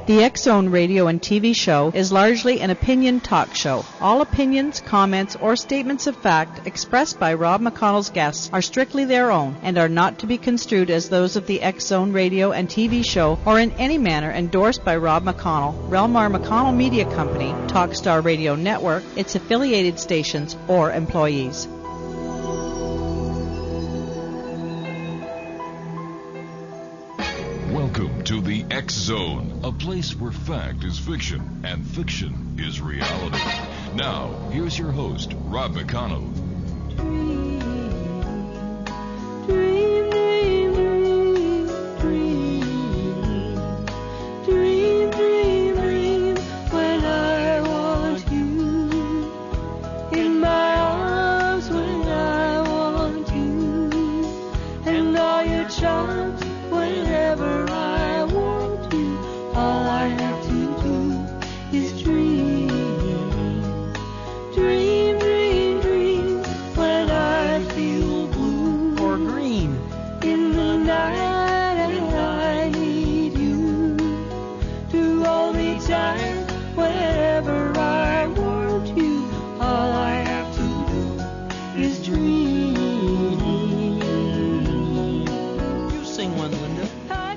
The X-Zone radio and TV show is largely an opinion talk show. All opinions, comments, or statements of fact expressed by Rob McConnell's guests are strictly their own and are not to be construed as those of the X-Zone radio and TV show or in any manner endorsed by Rob McConnell, REL-MAR McConnell Media Company, Talkstar Radio Network, its affiliated stations, or employees. Welcome to the X-Zone, a place where fact is fiction and fiction is reality. Now, here's your host, Rob McConnell. Dream, when I want you in my arms, when I want you, and all your charms. Whenever I want you, all I have to do is dream. Dream, dream, dream, when I feel blue or green in the night and I need you to hold me tight. Whenever I want you, all I have to do is dream.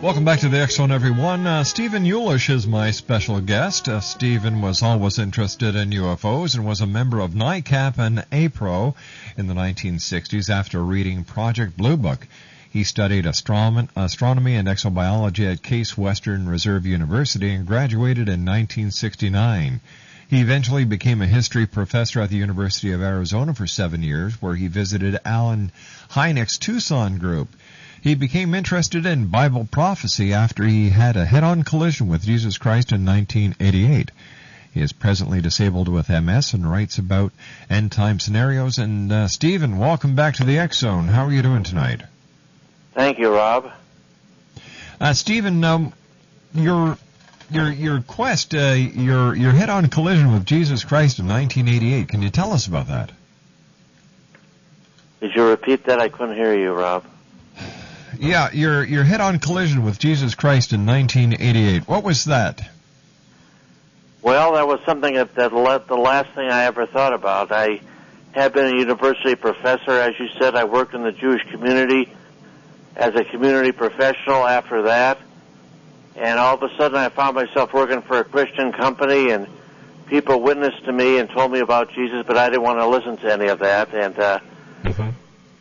Welcome back to the X-Zone, everyone. Stephen Yulish is my special guest. Stephen was always interested in UFOs and was a member of NICAP and APRO in the 1960s after reading Project Bluebook. He studied astronomy and exobiology at Case Western Reserve University and graduated in 1969. He eventually became a history professor at the University of Arizona for 7 years, where he visited Alan Hyneck's Tucson group. He became interested in Bible prophecy after he had a head-on collision with Jesus Christ in 1988. He is presently disabled with MS and writes about end-time scenarios. And Stephen, welcome back to the X-Zone. How are you doing tonight? Thank you, Rob. Stephen, your quest, your head-on collision with Jesus Christ in 1988. Can you tell us about that? Did you repeat that? I couldn't hear you, Rob. Yeah, your head-on collision with Jesus Christ in 1988. What was that? Well, that was something that the last thing I ever thought about. I had been a university professor, as you said. I worked in the Jewish community as a community professional after that. And all of a sudden I found myself working for a Christian company, and people witnessed to me and told me about Jesus, but I didn't want to listen to any of that. And,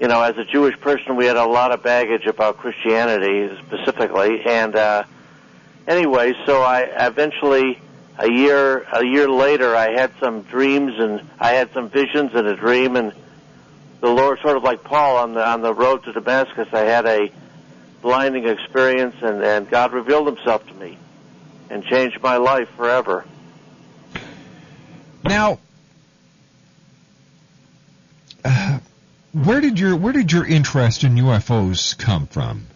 you know, as a Jewish person, we had a lot of baggage about Christianity specifically. And anyway, so I eventually, a year later, I had some dreams and I had some visions and a dream, and the Lord, sort of like Paul on the road to Damascus, I had a blinding experience, and God revealed Himself to me and changed my life forever. Now, where did your interest in UFOs come from?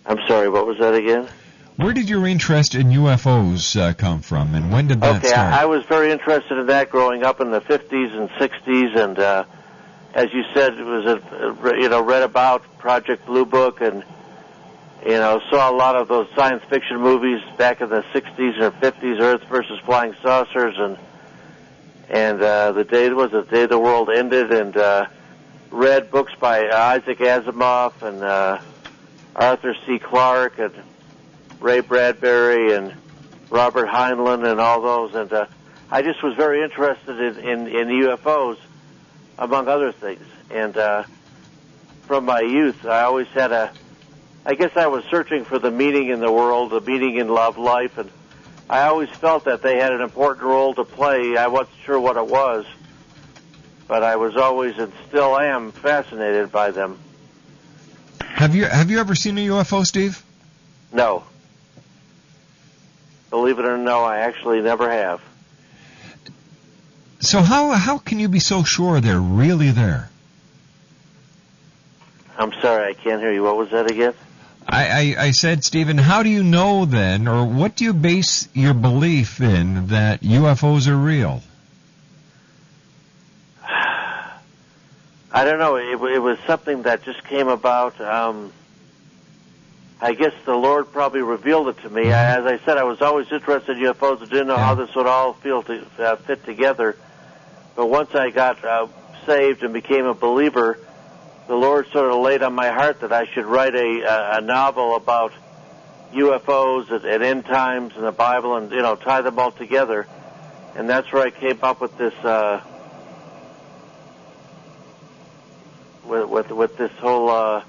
I'm sorry, what was that again? Where did your interest in UFOs come from, and when did that start? I was very interested in that growing up in the 50s and 60s, and as you said, it was read about Project Bluebook, and saw a lot of those science fiction movies back in the 60s or 50s, Earth versus Flying Saucers, and the day the world ended, and read books by Isaac Asimov and Arthur C. Clarke and Ray Bradbury and Robert Heinlein and all those, and I just was very interested in UFOs, among other things. And from my youth, I always had I guess I was searching for the meaning in the world, the meaning in life, and I always felt that they had an important role to play. I wasn't sure what it was, but I was always, and still am, fascinated by them. Have you ever seen a UFO, Steve? No. Believe it or no, I actually never have. So how can you be so sure they're really there? I'm sorry, I can't hear you. What was that again? I said, Stephen, how do you know then, or what do you base your belief in that UFOs are real? I don't know. It was something that just came about. I guess the Lord probably revealed it to me. As I said, I was always interested in UFOs. I didn't know how this would all fit together. But once I got saved and became a believer, the Lord sort of laid on my heart that I should write a novel about UFOs and end times and the Bible, and tie them all together. And that's where I came up with this with this whole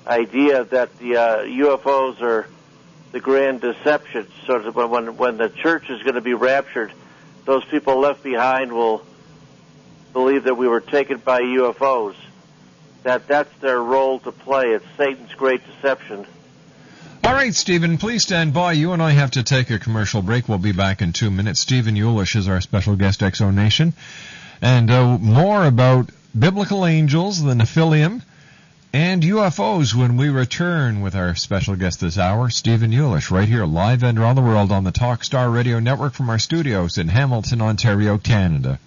idea that the UFOs are the grand deception. So that when the church is going to be raptured, those people left behind will believe that we were taken by UFOs. That's their role to play. It's Satan's great deception. All right, Stephen, please stand by. You and I have to take a commercial break. We'll be back in 2 minutes. Stephen Yulish is our special guest, Exo Nation. And more about biblical angels, the Nephilim, and UFOs when we return with our special guest this hour, Stephen Yulish, right here live and around the world on the Talkstar Radio Network from our studios in Hamilton, Ontario, Canada.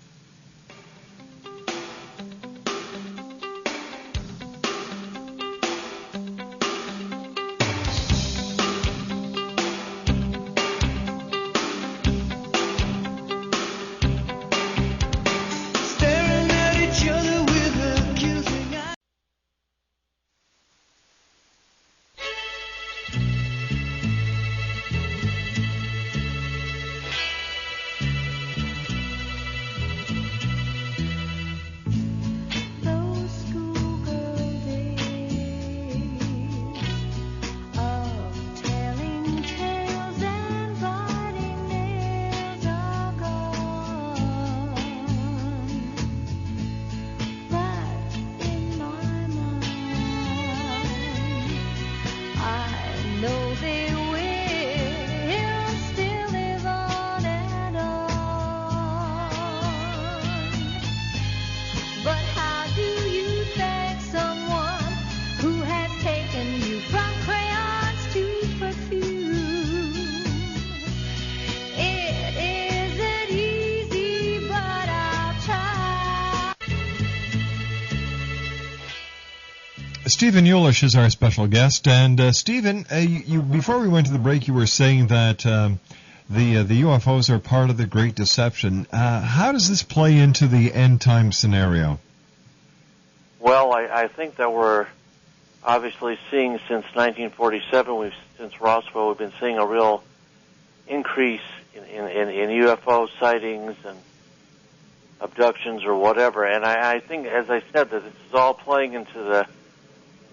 Stephen Yulish is our special guest, and Stephen, you before we went to the break, you were saying that the UFOs are part of the Great Deception. How does this play into the end time scenario? Well, I think that we're obviously seeing since 1947, since Roswell, we've been seeing a real increase in UFO sightings and abductions or whatever. And I think, as I said, that this is all playing into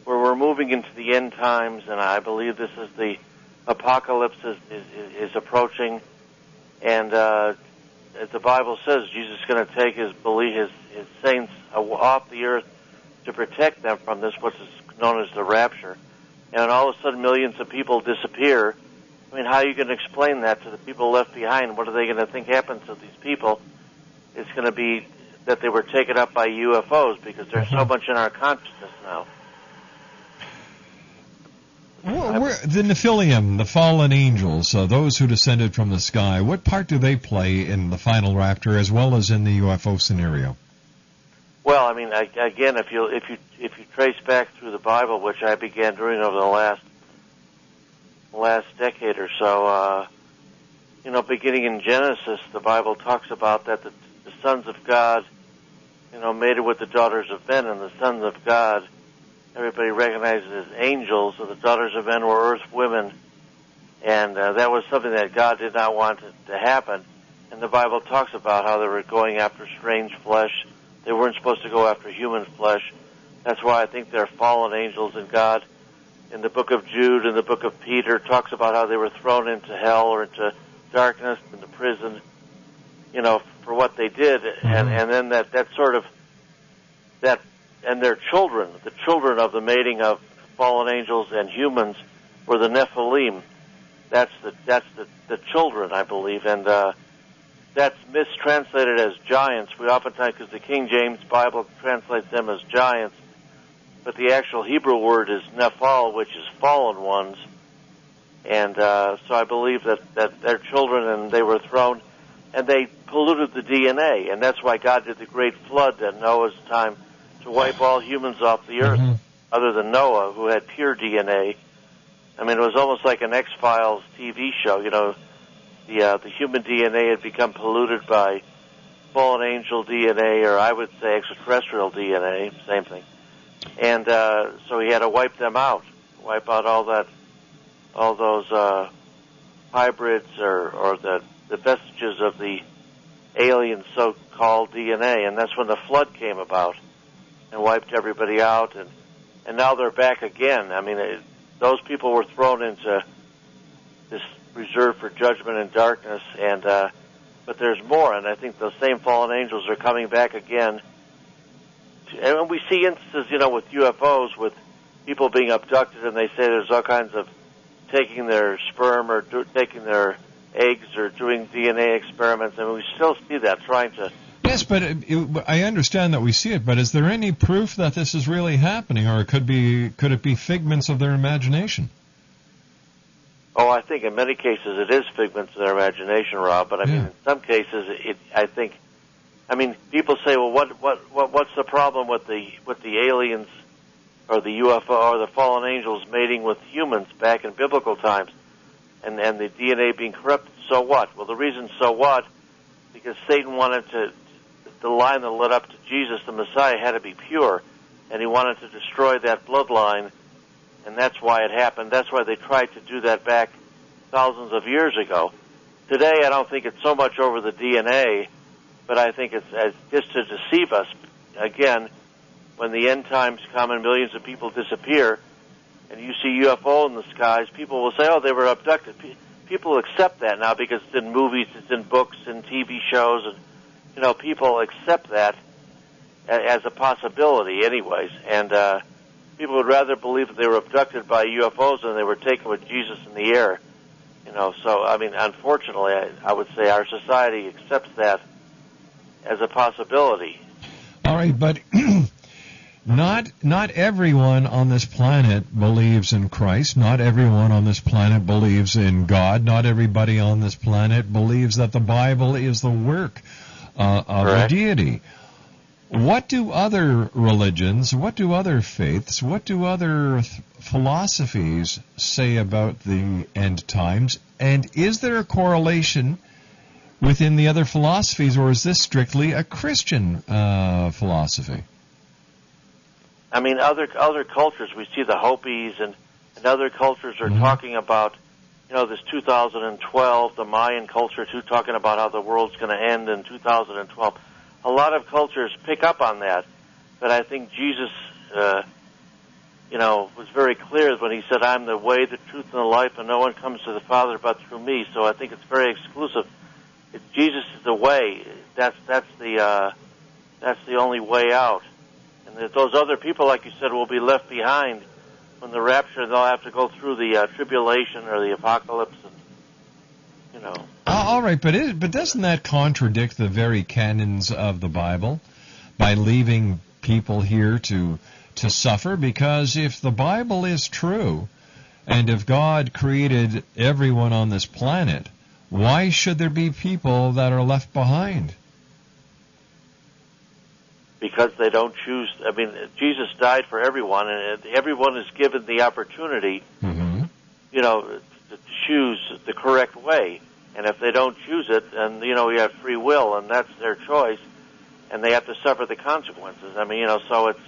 where we're moving into the end times, and I believe this is the apocalypse is approaching. And as the Bible says, Jesus is going to take his saints off the earth to protect them from this, what is known as the rapture. And all of a sudden, millions of people disappear. I mean, how are you going to explain that to the people left behind? What are they going to think happens to these people? It's going to be that they were taken up by UFOs, because there's so much in our consciousness now. The Nephilim, the fallen angels, those who descended from the sky, what part do they play in the final rapture as well as in the UFO scenario? Well, I mean, again, if you trace back through the Bible, which I began doing over the last decade or so, beginning in Genesis, the Bible talks about that the sons of God, mated with the daughters of men, and the sons of God, everybody recognizes as angels, so the daughters of men were earth women, and that was something that God did not want to happen. And the Bible talks about how they were going after strange flesh. They weren't supposed to go after human flesh. That's why I think they're fallen angels, and God, in the book of Jude and the book of Peter, talks about how they were thrown into hell or into darkness, into prison, for what they did. And then that sort of, and their children, the children of the mating of fallen angels and humans, were the Nephilim. That's the children, I believe, and that's mistranslated as giants. We oftentimes, because the King James Bible translates them as giants, but the actual Hebrew word is Nephal, which is fallen ones. And so I believe that they're children, and they were thrown, and they polluted the DNA, and that's why God did the great flood at Noah's time, to wipe all humans off the earth, other than Noah, who had pure DNA. I mean, it was almost like an X-Files TV show. You know, the human DNA had become polluted by fallen angel DNA, or I would say extraterrestrial DNA, same thing. And so he had to wipe them out, wipe out all those hybrids or the vestiges of the alien so-called DNA, and that's when the flood came about and wiped everybody out, and now they're back again. I mean, those people were thrown into this reserve for judgment and darkness, and but there's more, and I think those same fallen angels are coming back again. And we see instances, you know, with UFOs, with people being abducted, and they say there's all kinds of taking their sperm or taking their eggs or doing DNA experiments, and we still see that, trying to... Yes, but I understand that we see it, but is there any proof that this is really happening, or could it be figments of their imagination? Oh, I think in many cases it is figments of their imagination, Rob. But I mean, in some cases, I mean, people say, well, what's the problem with the aliens or the UFO or the fallen angels mating with humans back in biblical times, and the DNA being corrupted? So what? Well, the reason so what, because Satan wanted the line that led up to Jesus, the Messiah, had to be pure, and he wanted to destroy that bloodline. And that's why it happened. That's why they tried to do that back thousands of years ago. Today, I don't think it's so much over the DNA, but I think it's just to deceive us. Again, when the end times come and millions of people disappear, and you see UFO in the skies, people will say, oh, they were abducted. People accept that now because it's in movies, it's in books, in TV shows, and, you know, people accept that as a possibility anyways. And people would rather believe that they were abducted by UFOs than they were taken with Jesus in the air. You know, so, I mean, unfortunately, I would say our society accepts that as a possibility. All right, but not everyone on this planet believes in Christ. Not everyone on this planet believes in God. Not everybody on this planet believes that the Bible is the work of a deity. What do other religions, what do other faiths, what do other philosophies say about the end times? And is there a correlation within the other philosophies, or is this strictly a Christian philosophy? I mean, other cultures, we see the Hopis and other cultures are talking about, you know, this 2012, the Mayan culture too, talking about how the world's going to end in 2012. A lot of cultures pick up on that, but I think Jesus, you know, was very clear when he said, I'm the way, the truth, and the life, and no one comes to the Father but through me. So I think it's very exclusive. Jesus is the way. That's the only way out. And that those other people, like you said, will be left behind when the rapture. They'll have to go through the tribulation or the apocalypse, and, you know. All right, but doesn't that contradict the very canons of the Bible by leaving people here to suffer? Because if the Bible is true, and if God created everyone on this planet, why should there be people that are left behind? Because they don't choose. I mean, Jesus died for everyone, and everyone is given the opportunity, you know, to choose the correct way. And if they don't choose it, then, you know, we have free will, and that's their choice, and they have to suffer the consequences. I mean, you know, so it's,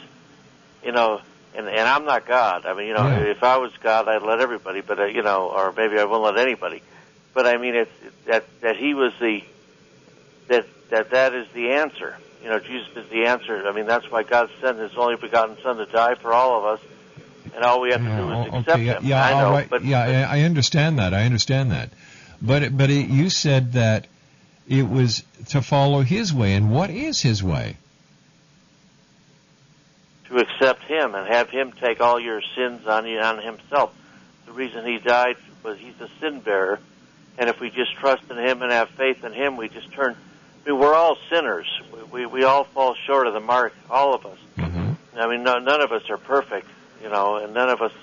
you know, and I'm not God. I mean, you know, if I was God, I'd let everybody, but, you know, or maybe I wouldn't let anybody. But I mean, it's that he was that is the answer. You know, Jesus is the answer. I mean, that's why God sent His only begotten Son to die for all of us, and all we have to do is accept Him. Yeah, I know, all right. but I understand that. But you said that it was to follow His way, and what is His way? To accept Him and have Him take all your sins on Himself. The reason He died was He's the sin bearer, and if we just trust in Him and have faith in Him, we just turn. I mean, we're all sinners. We all fall short of the mark, all of us. I mean, none of us are perfect, you know, and none of us.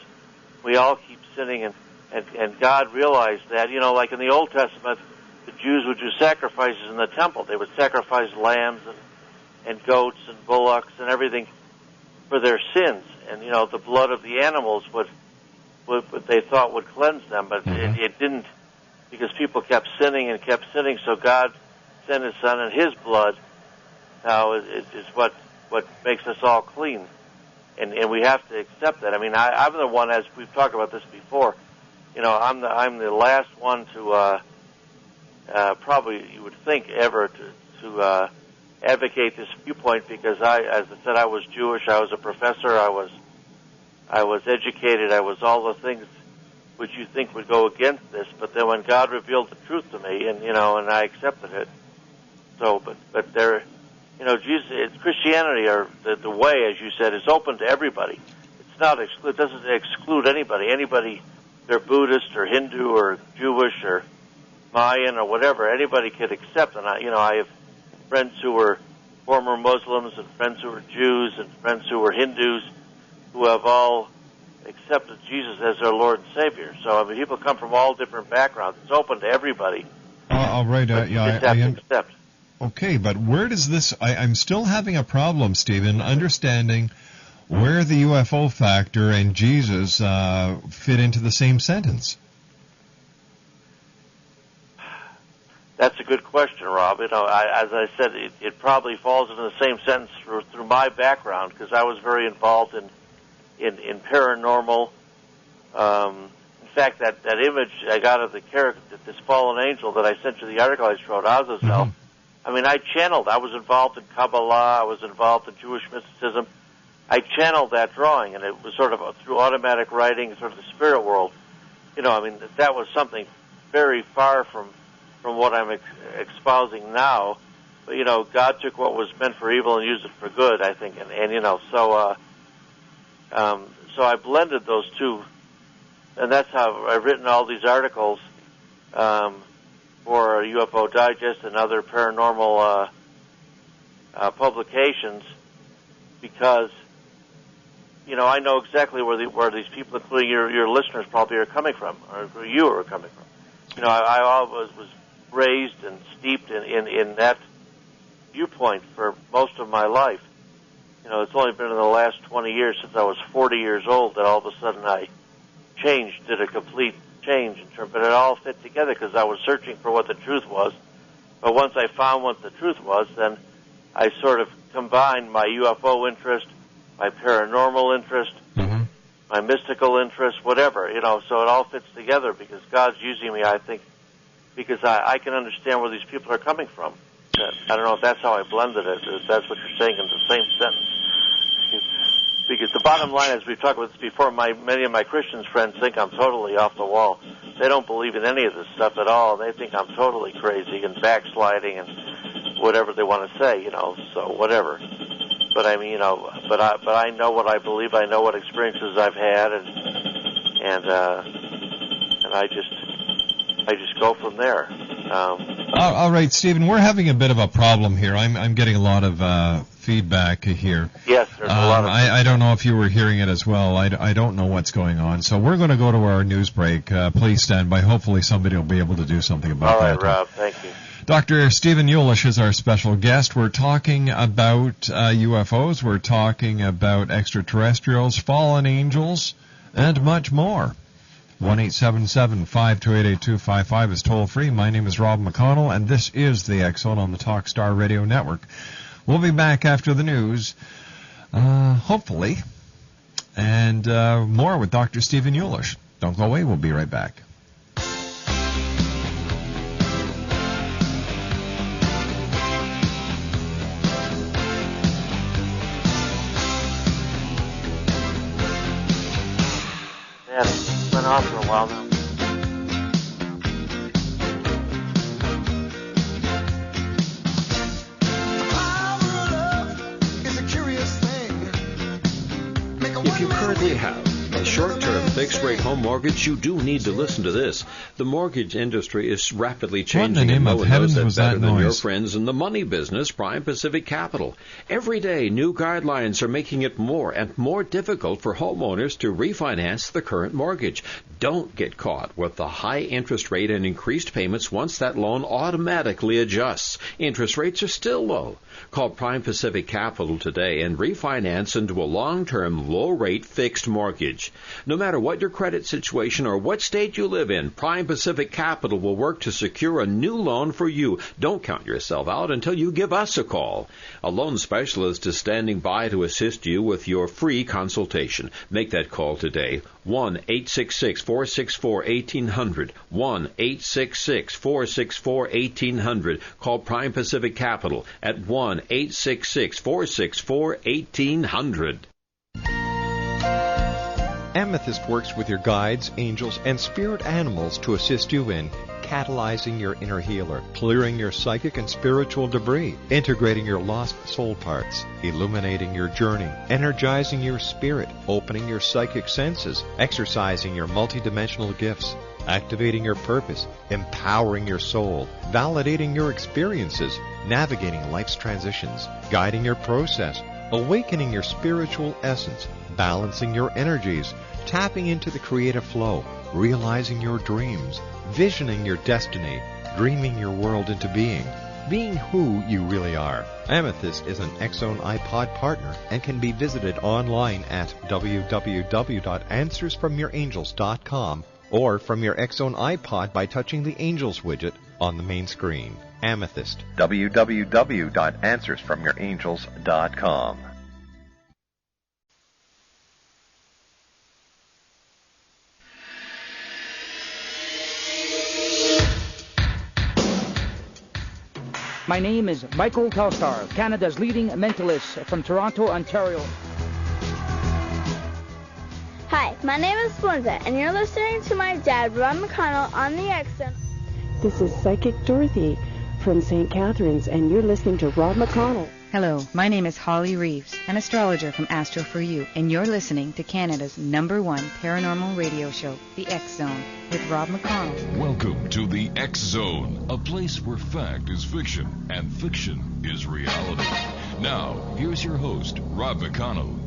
We all keep sinning, and God realized that. You know, like in the Old Testament, the Jews would do sacrifices in the temple. They would sacrifice lambs and goats and bullocks and everything for their sins. And, you know, the blood of the animals would what they thought would cleanse them, but it didn't, because people kept sinning and kept sinning. So God sent His Son, and His blood now is what makes us all clean, and we have to accept that. I mean, I'm the one, as we've talked about this before. You know, I'm the last one to probably, you would think, ever to advocate this viewpoint, because as I said, I was Jewish, I was a professor, I was educated, I was all the things which you think would go against this. But then when God revealed the truth to me, and I accepted it. So, but there, Jesus, Christianity, or the way, as you said, is open to everybody. It's not it doesn't exclude anybody. Anybody, they're Buddhist or Hindu or Jewish or Mayan or whatever, anybody could accept. And I have friends who were former Muslims and friends who were Jews and friends who were Hindus who have all accepted Jesus as their Lord and Savior. So, I mean, people come from all different backgrounds. It's open to everybody. All right. You just have to accept. Okay, but where does this... I'm still having a problem, Stephen, understanding where the UFO factor and Jesus fit into the same sentence. That's a good question, Rob. As I said, it probably falls into the same sentence through my background, because I was very involved in paranormal. In fact, that image I got of the character, this fallen angel that I sent you, the article I wrote, Azazel. Mm-hmm. I mean, I was involved in Kabbalah, I was involved in Jewish mysticism. I channeled that drawing, and it was sort of through automatic writing, sort of the spirit world. I mean, that was something very far from what I'm espousing now. But, God took what was meant for evil and used it for good, I think. So I blended those two, and that's how I've written all these articles for UFO Digest and other paranormal publications, because I know exactly where these people, including your listeners, probably are coming from, or where you are coming from. I always was raised and steeped in that viewpoint for most of my life. It's only been in the last 20 years, since I was 40 years old, that all of a sudden I did a complete change in terms, but it all fit together because I was searching for what the truth was. But once I found what the truth was, then I sort of combined my UFO interest, my paranormal interest, my mystical interest, whatever, so it all fits together because God's using me, I think, because I can understand where these people are coming from. I don't know if that's how I blended it, if that's what you're saying in the same sentence. Because the bottom line, as we've talked about this before, many of my Christian friends think I'm totally off the wall. They don't believe in any of this stuff at all. They think I'm totally crazy and backsliding and whatever they want to say, so whatever. But I mean, but I know what I believe. I know what experiences I've had, and I just go from there. All right, Stephen, we're having a bit of a problem here. I'm getting a lot of feedback here. Yes, there's a lot of... I don't know if you were hearing it as well. I don't know what's going on. So we're going to go to our news break. Please stand by. Hopefully somebody will be able to do something about that. All right, Rob. Thank you. Dr. Stephen Yulish is our special guest. We're talking about UFOs. We're talking about extraterrestrials, fallen angels, and much more. 1-877-528-8255 is toll-free. My name is Rob McConnell, and this is the X-Zone on the Talkstar Radio Network. We'll be back after the news, hopefully, and more with Dr. Stephen Yulish. Don't go away. We'll be right back. Off for a while now. If you currently have a short-term fixed-rate home mortgage, you do need to listen to this. The mortgage industry is rapidly changing, and no one knows that better than your friends in the money business, Prime Pacific Capital. Every day, new guidelines are making it more and more difficult for homeowners to refinance the current mortgage. Don't get caught with the high interest rate and increased payments once that loan automatically adjusts. Interest rates are still low. Call Prime Pacific Capital today and refinance into a long-term, low-rate fixed mortgage. No matter what your credit situation or what state you live in, Prime Pacific Capital will work to secure a new loan for you. Don't count yourself out until you give us a call. A loan specialist is standing by to assist you with your free consultation. Make that call today. 1-866-464-1800. 1-866-464-1800. Call Prime Pacific Capital at 1-866-464-1800. Amethyst works with your guides, angels, and spirit animals to assist you in catalyzing your inner healer, clearing your psychic and spiritual debris, integrating your lost soul parts, illuminating your journey, energizing your spirit, opening your psychic senses, exercising your multidimensional gifts, activating your purpose, empowering your soul, validating your experiences, navigating life's transitions, guiding your process, awakening your spiritual essence, balancing your energies, tapping into the creative flow, realizing your dreams, visioning your destiny, dreaming your world into being who you really are. Amethyst is an X-Zone iPod partner and can be visited online at www.answersfromyourangels.com or from your X-Zone iPod by touching the Angels widget on the main screen. Amethyst, www.answersfromyourangels.com. My name is Michael Telstar, Canada's leading mentalist from Toronto, Ontario. Hi, my name is Belinda, and you're listening to my dad, Rob McConnell, on the X-Zone. This is Psychic Dorothy from St. Catharines, and you're listening to Rob McConnell. Hello, my name is Holly Reeves, an astrologer from Astro For You, and you're listening to Canada's #1 paranormal radio show, The X-Zone, with Rob McConnell. Welcome to The X-Zone, a place where fact is fiction and fiction is reality. Now, here's your host, Rob McConnell.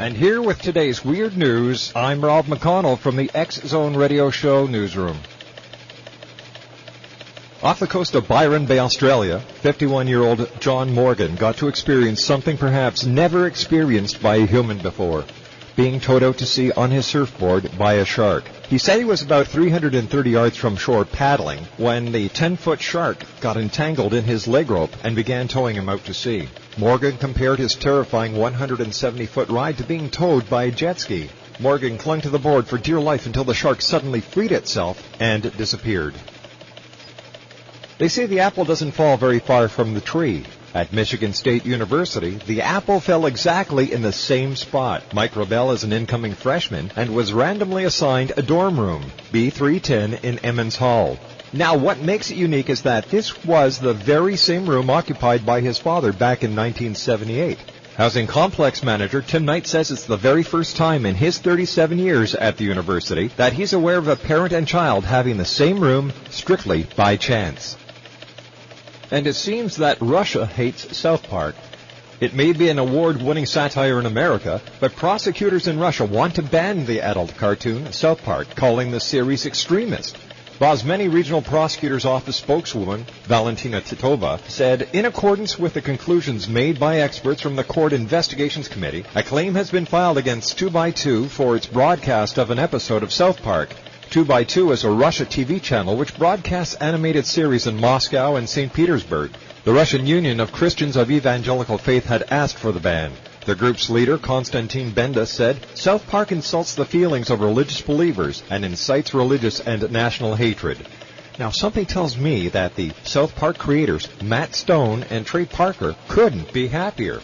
And here with today's weird news, I'm Rob McConnell from the X-Zone Radio Show newsroom. Off the coast of Byron Bay, Australia, 51-year-old John Morgan got to experience something perhaps never experienced by a human before, being towed out to sea on his surfboard by a shark. He said he was about 330 yards from shore paddling when the 10-foot shark got entangled in his leg rope and began towing him out to sea. Morgan compared his terrifying 170-foot ride to being towed by a jet ski. Morgan clung to the board for dear life until the shark suddenly freed itself and disappeared. They say the apple doesn't fall very far from the tree. At Michigan State University, the apple fell exactly in the same spot. Mike Rebell is an incoming freshman and was randomly assigned a dorm room, B310 in Emmons Hall. Now, what makes it unique is that this was the very same room occupied by his father back in 1978. Housing complex manager Tim Knight says it's the very first time in his 37 years at the university that he's aware of a parent and child having the same room strictly by chance. And it seems that Russia hates South Park. It may be an award-winning satire in America, but prosecutors in Russia want to ban the adult cartoon South Park, calling the series extremist. Bosmany Regional Prosecutor's Office spokeswoman Valentina Titova said, in accordance with the conclusions made by experts from the Court Investigations Committee, a claim has been filed against 2x2 for its broadcast of an episode of South Park. 2x2 is a Russia TV channel which broadcasts animated series in Moscow and St. Petersburg. The Russian Union of Christians of Evangelical Faith had asked for the ban. The group's leader, Konstantin Benda, said, South Park insults the feelings of religious believers and incites religious and national hatred. Now, something tells me that the South Park creators, Matt Stone and Trey Parker, couldn't be happier.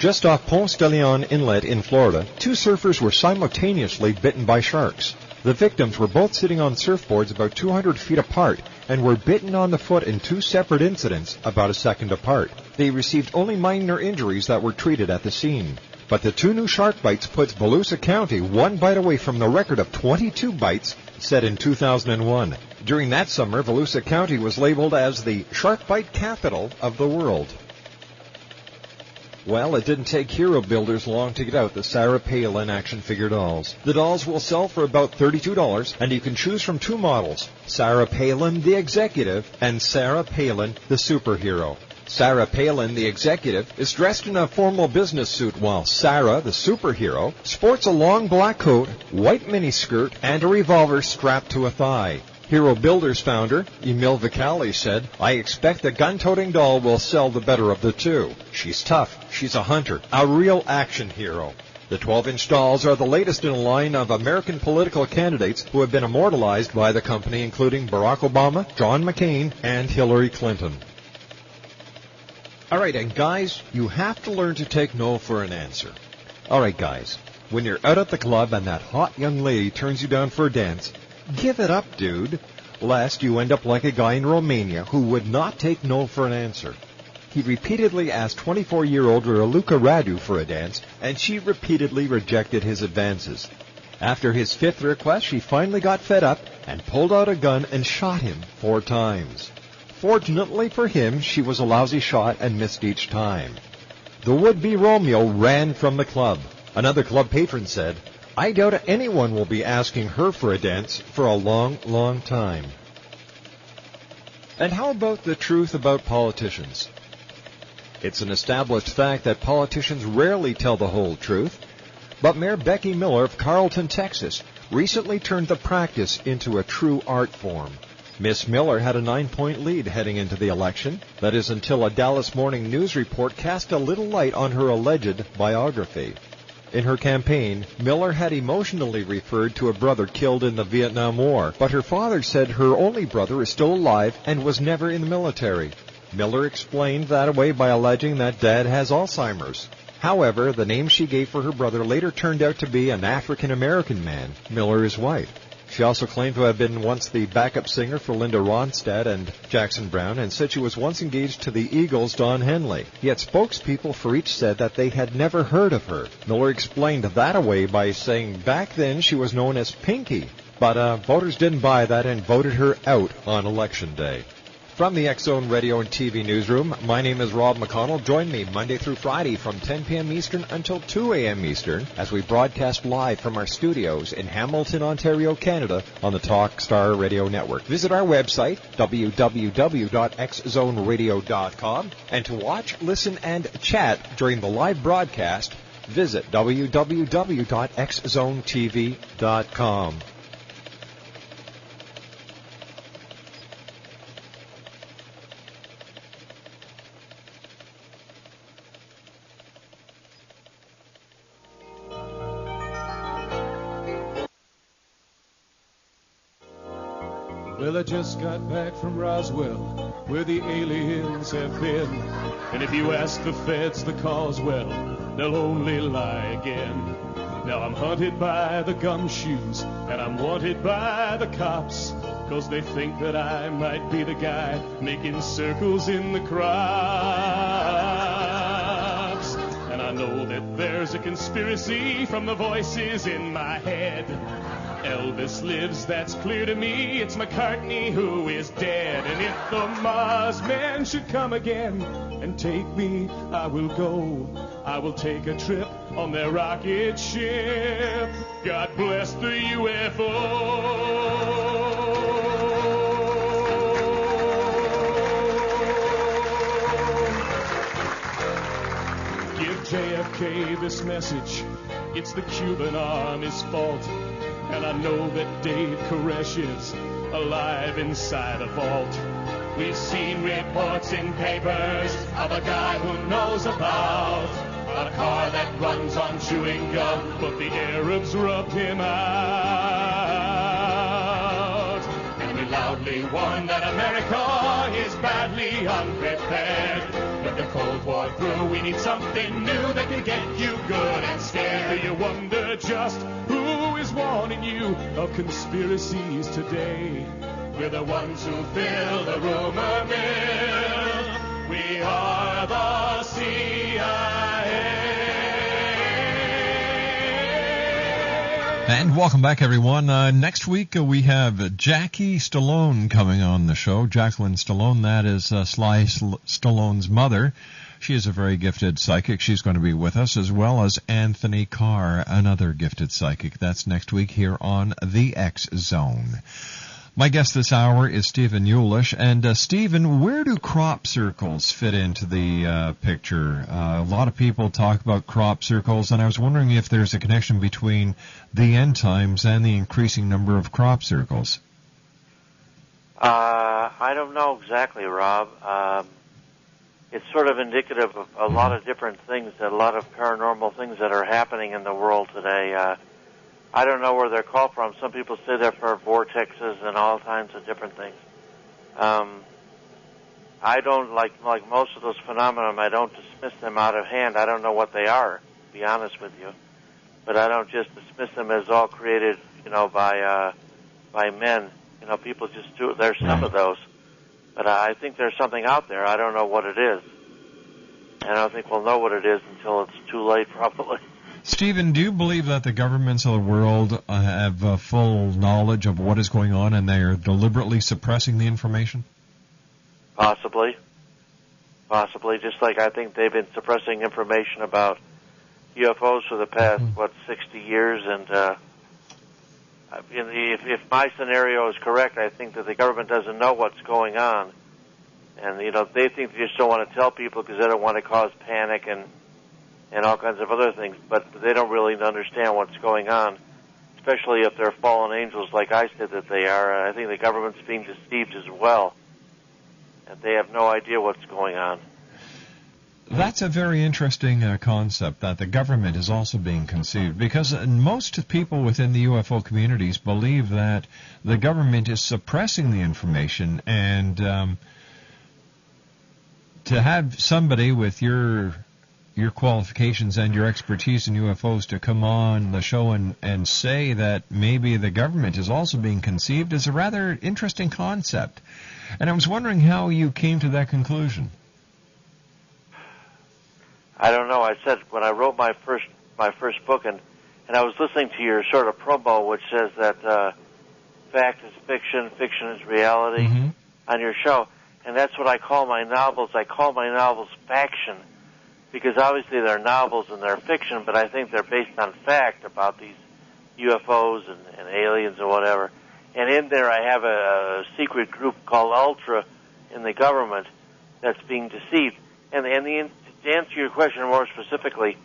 Just off Ponce de Leon Inlet in Florida, 2 surfers were simultaneously bitten by sharks. The victims were both sitting on surfboards about 200 feet apart and were bitten on the foot in 2 separate incidents about a second apart. They received only minor injuries that were treated at the scene. But the 2 new shark bites puts Volusia County 1 bite away from the record of 22 bites set in 2001. During that summer, Volusia County was labeled as the shark bite capital of the world. Well, it didn't take hero builders long to get out the Sarah Palin action figure dolls. The dolls will sell for about $32, and you can choose from 2 models, Sarah Palin the Executive and Sarah Palin the Superhero. Sarah Palin the Executive is dressed in a formal business suit, while Sarah the Superhero sports a long black coat, white miniskirt, and a revolver strapped to a thigh. Hero Builders founder, Emil Vicali, said, "I expect the gun-toting doll will sell the better of the 2. She's tough, she's a hunter, a real action hero." The 12-inch dolls are the latest in a line of American political candidates who have been immortalized by the company, including Barack Obama, John McCain, and Hillary Clinton. All right, and guys, you have to learn to take no for an answer. All right, guys, when you're out at the club and that hot young lady turns you down for a dance, give it up, dude, lest you end up like a guy in Romania who would not take no for an answer. He repeatedly asked 24-year-old Raluca Radu for a dance, and she repeatedly rejected his advances. After his 5th request, she finally got fed up and pulled out a gun and shot him 4 times. Fortunately for him, she was a lousy shot and missed each time. The would-be Romeo ran from the club. Another club patron said, "I doubt anyone will be asking her for a dance for a long, long time." And how about the truth about politicians? It's an established fact that politicians rarely tell the whole truth, but Mayor Becky Miller of Carlton, Texas, recently turned the practice into a true art form. Miss Miller had a 9-point lead heading into the election. That is until a Dallas Morning News report cast a little light on her alleged biography. In her campaign, Miller had emotionally referred to a brother killed in the Vietnam War, but her father said her only brother is still alive and was never in the military. Miller explained that away by alleging that Dad has Alzheimer's. However, the name she gave for her brother later turned out to be an African-American man. Miller is white. She also claimed to have been once the backup singer for Linda Ronstadt and Jackson Browne, and said she was once engaged to the Eagles' Don Henley. Yet spokespeople for each said that they had never heard of her. Miller explained that away by saying back then she was known as Pinky, but voters didn't buy that and voted her out on Election Day. From the X-Zone Radio and TV Newsroom, my name is Rob McConnell. Join me Monday through Friday from 10 p.m. Eastern until 2 a.m. Eastern as we broadcast live from our studios in Hamilton, Ontario, Canada on the Talk Star Radio Network. Visit our website, www.xzoneradio.com, and to watch, listen, and chat during the live broadcast, visit www.xzonetv.com. Well, I just got back from Roswell, where the aliens have been. And if you ask the feds the cause, well, they'll only lie again. Now I'm hunted by the gumshoes, and I'm wanted by the cops, 'cause they think that I might be the guy making circles in the crops. And I know that there's a conspiracy from the voices in my head. Elvis lives, that's clear to me. It's McCartney who is dead. And if the Mars men should come again and take me, I will go. I will take a trip on their rocket ship. God bless the UFO. Give JFK this message. It's the Cuban Army's fault. And I know that Dave Koresh is alive inside a vault. We've seen reports in papers of a guy who knows about a car that runs on chewing gum, but the Arabs rubbed him out. And we loudly warn that America is badly unprepared. But the Cold War through. We need something new that can get you good and scared. Do you wonder just who is warning you of conspiracies today? We're the ones who fill the rumor mill. We are the CIA. And welcome back, everyone. Next week we have Jackie Stallone coming on the show. Jacqueline Stallone, that is Sly Stallone's mother. She is a very gifted psychic. She's going to be with us, as well as Anthony Carr, another gifted psychic. That's next week here on The X Zone. My guest this hour is Stephen Yulish. And Stephen, where do crop circles fit into the picture? A lot of people talk about crop circles, and I was wondering if there's a connection between the end times and the increasing number of crop circles. I don't know exactly, Rob. It's sort of indicative of a lot of different things, a lot of paranormal things that are happening in the world today. I don't know where they're called from. Some people say they're for vortexes and all kinds of different things. I don't, like most of those phenomena, I don't dismiss them out of hand. I don't know what they are, to be honest with you. But I don't just dismiss them as all created, by men. People just do it. There's some of those. But I think there's something out there. I don't know what it is. And I don't think we'll know what it is until it's too late, probably. Stephen, do you believe that the governments of the world have full knowledge of what is going on and they are deliberately suppressing the information? Possibly. Just like I think they've been suppressing information about UFOs for the past, 60 years. And if my scenario is correct, I think that the government doesn't know what's going on. And, they think they just don't want to tell people because they don't want to cause panic and all kinds of other things, but they don't really understand what's going on, especially if they're fallen angels like I said that they are. And I think the government's being deceived as well, and they have no idea what's going on. That's a very interesting concept, that the government is also being conceived, because most people within the UFO communities believe that the government is suppressing the information, and to have somebody with your qualifications and your expertise in UFOs to come on the show and say that maybe the government is also being conceived is a rather interesting concept. And I was wondering how you came to that conclusion. I don't know. I said when I wrote my first book, and I was listening to your sort of promo, which says that fact is fiction, fiction is reality, on your show. And that's what I call my novels. I call my novels faction, because obviously they're novels and they're fiction, but I think they're based on fact about these UFOs and aliens or whatever. And in there I have a secret group called Ultra in the government that's being deceived. And to answer your question more specifically,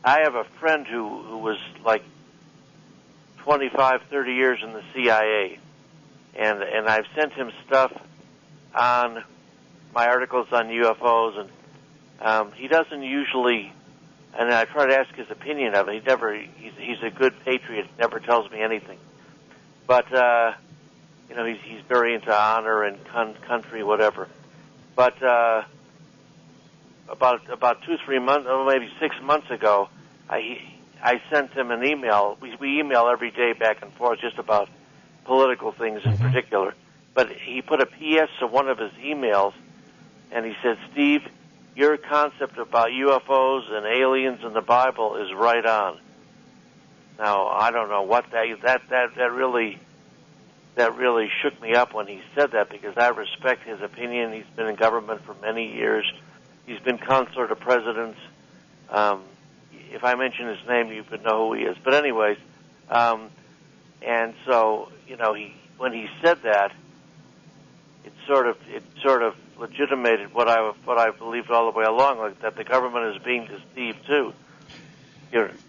I have a friend who was like 25, 30 years in the CIA. And I've sent him stuff on my articles on UFOs, and he doesn't usually, and I try to ask his opinion of it. He's a good patriot, never tells me anything. But, he's very into honor and country, whatever. But, about 2-3 months, or maybe 6 months ago, I sent him an email. We email every day back and forth just about political things in particular. But he put a PS to one of his emails, and he said, Steve, your concept about UFOs and aliens in the Bible is right on. Now, I don't know what that really shook me up when he said that, because I respect his opinion. He's been in government for many years. He's been counselor to presidents. If I mention his name, you would know who he is. But anyways, and so, when he said that, it sort of legitimated what I believed all the way along, like that the government is being deceived too.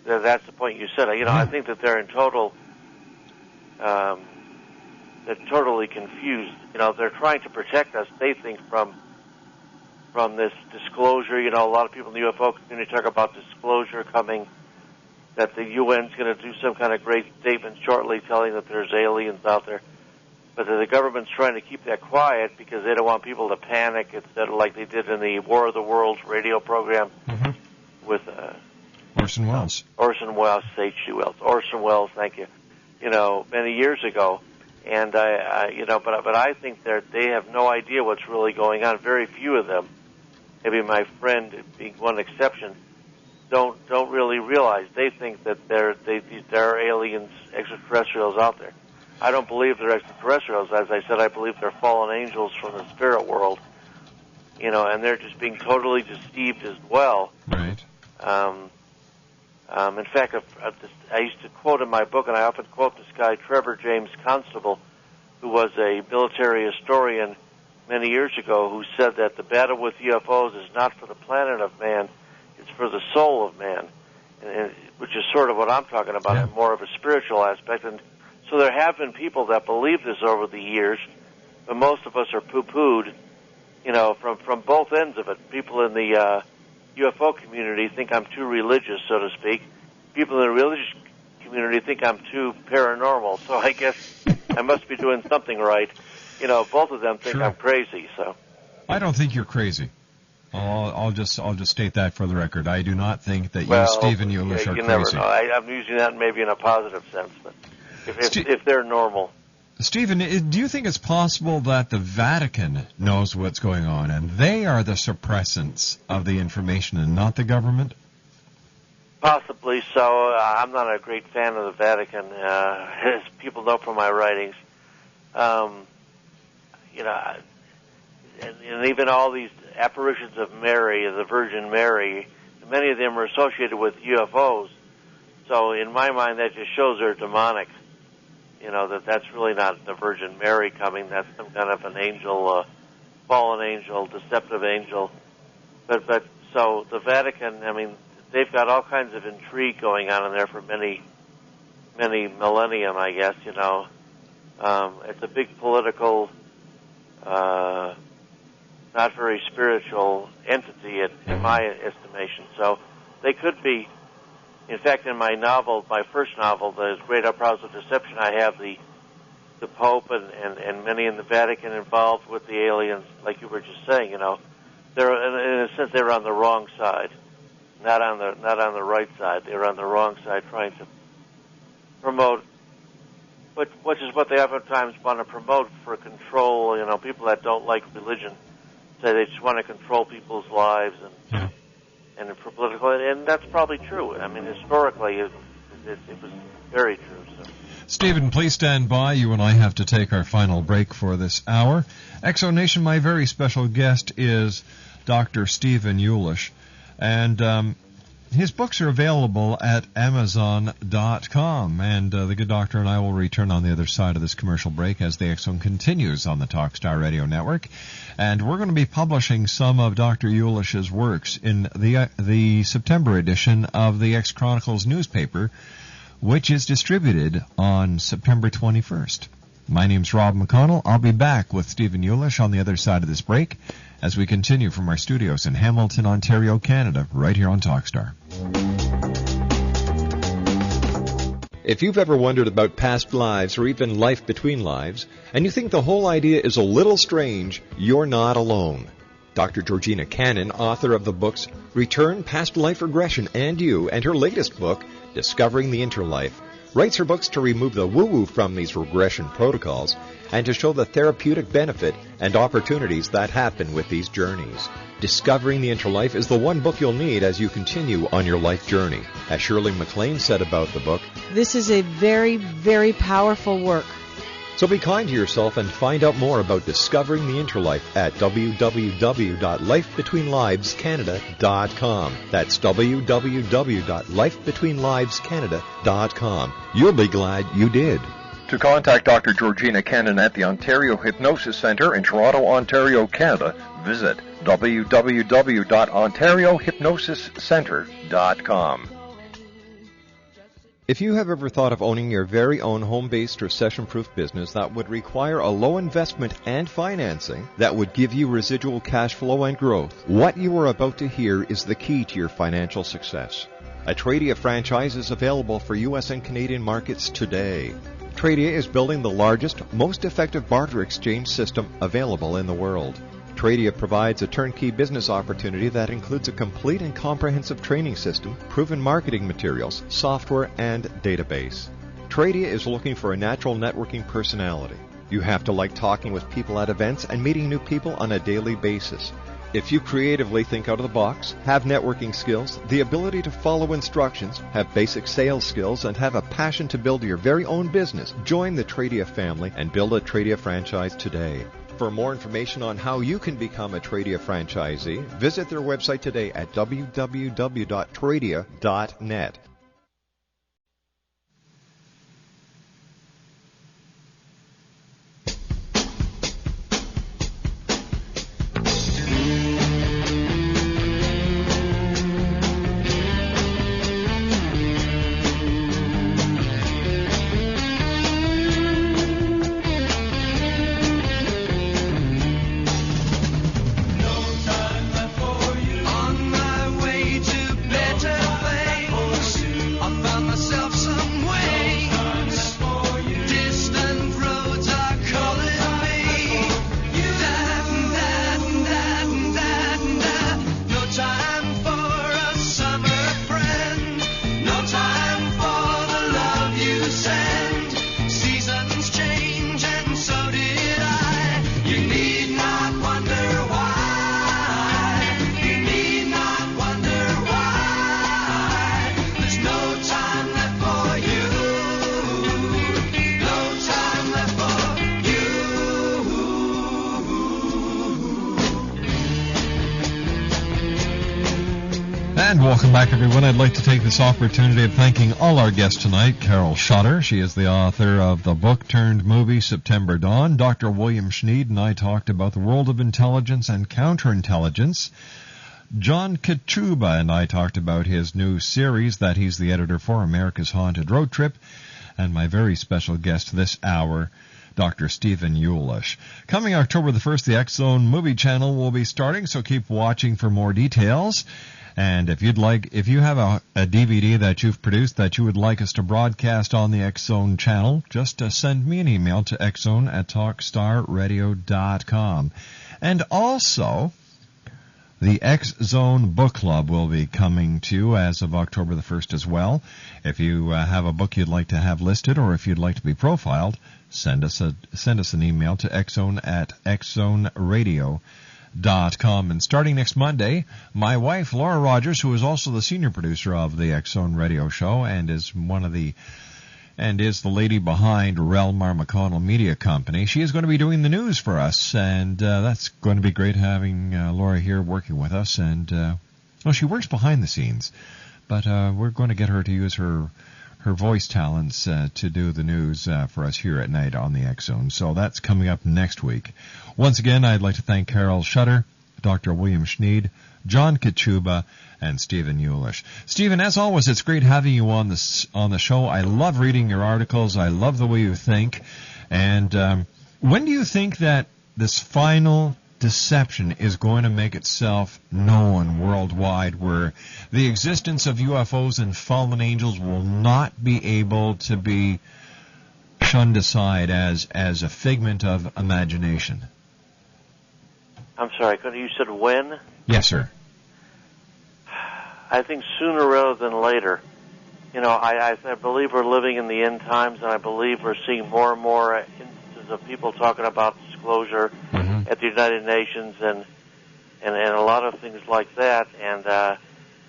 That's the point you said. I think that they're in total, they're totally confused. They're trying to protect us, they think, from this disclosure. A lot of people in the UFO community talk about disclosure coming, that the UN's going to do some kind of great statement shortly telling that there's aliens out there. but the government's trying to keep that quiet because they don't want people to panic, instead of like they did in the War of the Worlds radio program with Orson Welles. Orson Welles, H.G. Wells. Orson Welles, thank you. Many years ago, and but I think they have no idea what's really going on. Very few of them, maybe my friend being one exception, don't really realize. They think that there are aliens, extraterrestrials out there. I don't believe they're extraterrestrials. As I said, I believe they're fallen angels from the spirit world. And they're just being totally deceived as well. Right. In fact, I used to quote in my book, and I often quote this guy, Trevor James Constable, who was a military historian many years ago, who said that the battle with UFOs is not for the planet of man, it's for the soul of man, which is sort of what I'm talking about, more of a spiritual aspect. And so there have been people that believe this over the years, but most of us are poo-pooed, from both ends of it. People in the UFO community think I'm too religious, so to speak. People in the religious community think I'm too paranormal. So I guess I must be doing something right. Both of them think I'm crazy. So I don't think you're crazy. I'll just state that for the record. I do not think that you, Stephen Yulish, are crazy. You never know. I'm using that maybe in a positive sense, but if they're normal. Stephen, do you think it's possible that the Vatican knows what's going on and they are the suppressants of the information and not the government? Possibly so. I'm not a great fan of the Vatican, as people know from my writings. And even all these apparitions of Mary, the Virgin Mary, many of them are associated with UFOs. So in my mind, that just shows they're demonic. That's really not the Virgin Mary coming. That's some kind of an angel, fallen angel, deceptive angel. But so the Vatican, they've got all kinds of intrigue going on in there for many millennium, I guess. It's a big political, not very spiritual entity in my estimation. So they could be. In fact, in my novel, my first novel, The Great Uprouse of Deception, I have the Pope and many in the Vatican involved with the aliens, like you were just saying. They're in a sense they're on the wrong side, not on the right side. They're on the wrong side, trying to promote, which is what they oftentimes want to promote for control. People that don't like religion say they just want to control people's lives and for political, and that's probably true. Historically, it was very true. So. Stephen, please stand by. You and I have to take our final break for this hour. Exonation, my very special guest is Dr. Stephen Yulish, and his books are available at Amazon.com, and the good doctor and I will return on the other side of this commercial break as the X-Zone continues on the Talkstar Radio Network, and we're going to be publishing some of Dr. Yulish's works in the September edition of the X-Chronicles newspaper, which is distributed on September 21st. My name's Rob McConnell. I'll be back with Stephen Yulish on the other side of this break as we continue from our studios in Hamilton, Ontario, Canada, right here on Talkstar. If you've ever wondered about past lives or even life between lives, and you think the whole idea is a little strange, you're not alone. Dr. Georgina Cannon, author of the books Return, Past Life Regression, and You, and her latest book, Discovering the Interlife, writes her books to remove the woo-woo from these regression protocols and to show the therapeutic benefit and opportunities that happen with these journeys. Discovering the Interlife is the one book you'll need as you continue on your life journey. As Shirley MacLaine said about the book, this is a very, very powerful work. So be kind to yourself and find out more about Discovering the Interlife at www.lifebetweenlivescanada.com. That's www.lifebetweenlivescanada.com. You'll be glad you did. To contact Dr. Georgina Cannon at the Ontario Hypnosis Centre in Toronto, Ontario, Canada, visit www.ontariohypnosiscentre.com. If you have ever thought of owning your very own home-based or session-proof business that would require a low investment and financing that would give you residual cash flow and growth, what you are about to hear is the key to your financial success. A Tradia franchise is available for U.S. and Canadian markets today. Tradia is building the largest, most effective barter exchange system available in the world. Tradia provides a turnkey business opportunity that includes a complete and comprehensive training system, proven marketing materials, software, and database. Tradia is looking for a natural networking personality. You have to like talking with people at events and meeting new people on a daily basis. If you creatively think out of the box, have networking skills, the ability to follow instructions, have basic sales skills, and have a passion to build your very own business, join the Tradia family and build a Tradia franchise today. For more information on how you can become a Tradia franchisee, visit their website today at www.tradia.net. And welcome back, everyone. I'd like to take this opportunity of thanking all our guests tonight. Carol Schutter, she is the author of the book turned movie September Dawn. Dr. William Schneed and I talked about the world of intelligence and counterintelligence. John Kachuba and I talked about his new series that he's the editor for, America's Haunted Road Trip. And my very special guest this hour, Dr. Stephen Yulish. Coming October the 1st, the X-Zone movie channel will be starting, so keep watching for more details. And if you have a DVD that you've produced that you would like us to broadcast on the X-Zone channel, just send me an email to xzone@talkstarradio.com. And also, the X-Zone Book Club will be coming to you as of October the 1st as well. If you have a book you'd like to have listed, or if you'd like to be profiled, send us an email to xzone@xzoneradio.com. And starting next Monday, my wife, Laura Rogers, who is also the senior producer of the X-Zone radio show and is the lady behind REL-MAR McConnell Media Company, she is going to be doing the news for us, and that's going to be great having Laura here working with us. And she works behind the scenes, but we're going to get her to use her voice talents to do the news for us here at night on the X-Zone. So that's coming up next week. Once again, I'd like to thank Carol Schutter, Dr. William Schneed, John Kachuba, and Stephen Yulish. Stephen, as always, it's great having you on the show. I love reading your articles. I love the way you think. And when do you think that this final deception is going to make itself known worldwide, where the existence of UFOs and fallen angels will not be able to be shunned aside as a figment of imagination? I'm sorry, you said when? Yes, sir. I think sooner rather than later. You know, I believe we're living in the end times, and I believe we're seeing more and more instances of people talking about disclosure at the United Nations and a lot of things like that. And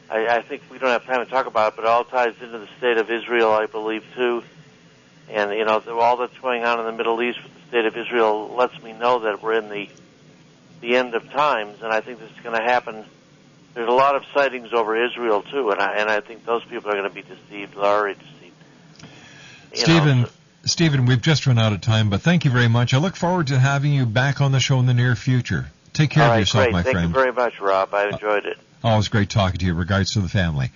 I think we don't have time to talk about it, but it all ties into the state of Israel, I believe, too. And, you know, all that's going on in the Middle East with the state of Israel lets me know that we're in the end of times, and I think this is going to happen. There's a lot of sightings over Israel, too, and I think those people are going to be deceived, already deceived. Stephen, we've just run out of time, but thank you very much. I look forward to having you back on the show in the near future. Take care of yourself, my friend. Thank you very much, Rob. I enjoyed it. Always great talking to you. Regards to the family.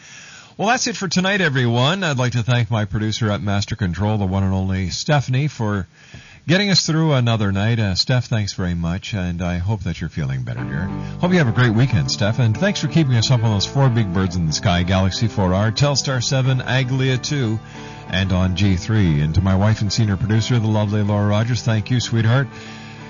Well, that's it for tonight, everyone. I'd like to thank my producer at Master Control, the one and only Stephanie, for getting us through another night. Steph, thanks very much, and I hope that you're feeling better, dear. Hope you have a great weekend, Steph, and thanks for keeping us up on those 4 big birds in the sky, Galaxy 4R, Telstar 7, Aglia 2, and on G3. And to my wife and senior producer, the lovely Laura Rogers, thank you, sweetheart.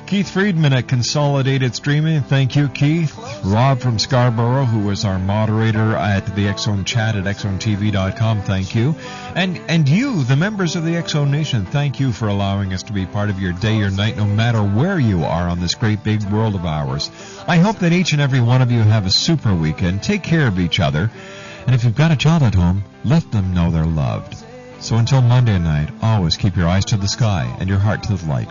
Keith Friedman at Consolidated Streaming, thank you, Keith. Rob from Scarborough, who was our moderator at the X-Zone chat at xzonetv.com, thank you. And you, the members of the X-Zone Nation, thank you for allowing us to be part of your day or night, no matter where you are on this great big world of ours. I hope that each and every one of you have a super weekend. Take care of each other. And if you've got a child at home, let them know they're loved. So until Monday night, always keep your eyes to the sky and your heart to the light.